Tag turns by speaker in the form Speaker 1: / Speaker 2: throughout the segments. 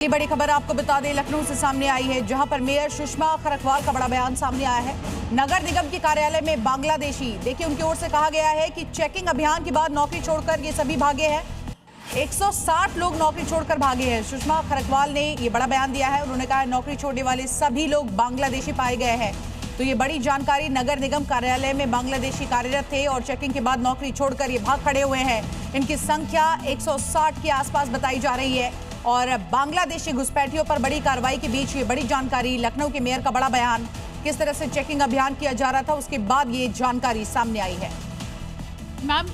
Speaker 1: बड़ी खबर आपको बता दें, लखनऊ से सामने आई है, जहां पर मेयर सुषमा खरकवाल का बड़ा बयान सामने आया है। नगर निगम के कार्यालय में बांग्लादेशी, देखिए उनकी ओर से कहा गया है कि चेकिंग अभियान के बाद नौकरी छोड़कर ये सभी भागे हैं। 160 लोग नौकरी छोड़कर भागे हैं। सुषमा खरकवाल ने ये बड़ा बयान दिया है। उन्होंने कहा नौकरी छोड़ने वाले सभी लोग बांग्लादेशी पाए गए हैं। तो ये बड़ी जानकारी, नगर निगम कार्यालय में बांग्लादेशी कार्यरत थे और चेकिंग के बाद नौकरी छोड़कर ये भाग खड़े हुए हैं। इनकी संख्या 160 के आसपास बताई जा रही है और बांग्लादेशी घुसपैठियों पर बड़ी कार्रवाई के बीच ये बड़ी जानकारी, लखनऊ के मेयर का बड़ा बयान, किस तरह से चेकिंग अभियान किया जा रहा था उसके बाद ये जानकारी सामने आई है।
Speaker 2: मैम,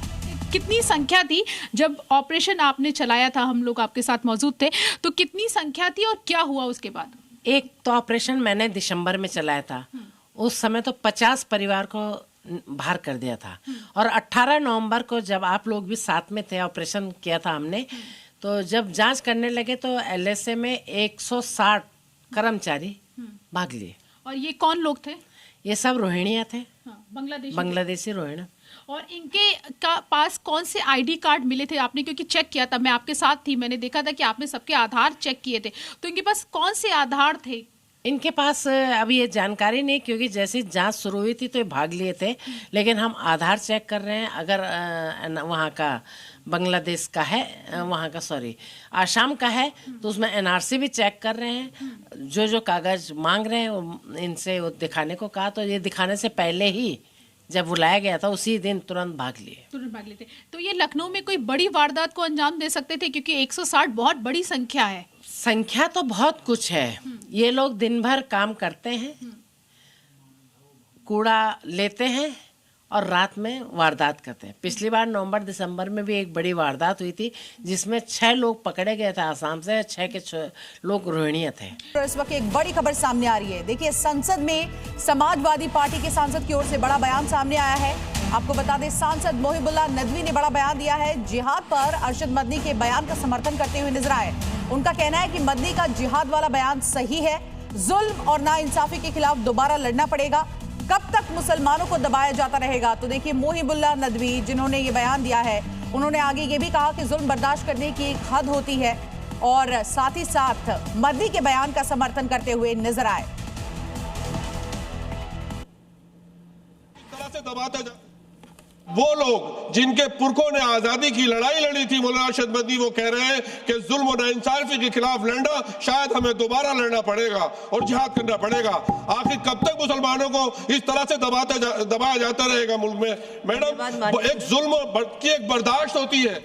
Speaker 2: कितनी संख्या थी जब ऑपरेशन आपने चलाया था? हम लोग आपके साथ मौजूद थे, तो कितनी संख्या थी और क्या हुआ उसके बाद?
Speaker 3: एक तो ऑपरेशन मैंने दिसंबर में चलाया था। उस समय तो 50 परिवार को बाहर कर दिया था और 18 नवंबर को जब आप लोग भी साथ में थे, ऑपरेशन किया था हमने, तो जब जांच करने लगे तो एलएसए में 160 कर्मचारी भाग लिए।
Speaker 2: और ये कौन लोग थे?
Speaker 3: ये सब रोहिणिया थे।
Speaker 2: हाँ,
Speaker 3: बांग्लादेशी रोहिणा।
Speaker 2: और इनके पास कौन से आईडी कार्ड मिले थे आपने? क्योंकि चेक किया था, मैं आपके साथ थी, मैंने देखा था कि आपने सबके आधार चेक किए थे, तो इनके पास कौन से आधार थे?
Speaker 3: इनके पास अभी ये जानकारी नहीं, क्योंकि जैसे जांच शुरू हुई थी तो ये भाग लिए थे। लेकिन हम आधार चेक कर रहे हैं। अगर वहाँ का बांग्लादेश का है, वहाँ का आसाम का है, तो उसमें एनआरसी भी चेक कर रहे हैं। जो जो कागज मांग रहे हैं इनसे वो दिखाने को कहा, तो ये दिखाने से पहले ही जब बुलाया गया था उसी दिन तुरंत भाग लिए
Speaker 2: थे। तो ये लखनऊ में कोई बड़ी वारदात को अंजाम दे सकते थे, क्योंकि 160 बहुत बड़ी संख्या है।
Speaker 3: संख्या तो बहुत कुछ है। ये लोग दिन भर काम करते हैं, कूड़ा लेते हैं और रात में वारदात करते हैं। पिछली बार नवंबर दिसंबर में भी एक बड़ी वारदात हुई थी जिसमें 6 लोग पकड़े गए थे आसाम से, 6 के 6 लोग रोहिणिया थे।
Speaker 1: तो इस वक्त एक बड़ी खबर सामने आ रही है। देखिए, संसद में समाजवादी पार्टी के सांसद की ओर से बड़ा बयान सामने आया है। आपको बता दें, सांसद मोहिबुल्लाह नदवी ने बड़ा बयान दिया है। जिहाद पर अरशद मदनी के बयान का समर्थन करते हुए नजर आए। उनका कहना है कि मदनी का जिहाद वाला बयान सही है। जुल्म और नाइंसाफी के खिलाफ दोबारा लड़ना पड़ेगा। कब तक मुसलमानों को दबाया जाता रहेगा? तो देखिए, मोहिबुल्लाह नदवी जिन्होंने ये बयान दिया है, उन्होंने आगे ये भी कहा कि जुल्म बर्दाश्त करने की एक हद होती है और साथ ही साथ मदनी के बयान का समर्थन करते हुए नजर आए।
Speaker 4: वो लोग जिनके पुरखों ने आजादी की लड़ाई लड़ी थी, मौलाना अरशद मदनी, वो कह रहे हैं कि जुल्म और नाइंसाफी के खिलाफ लड़ना शायद हमें दोबारा लड़ना पड़ेगा और जिहाद करना पड़ेगा। आखिर कब तक मुसलमानों को इस तरह से दबाया जाता रहेगा मुल्क में? मैडम, एक जुल्म की एक बर्दाश्त होती है।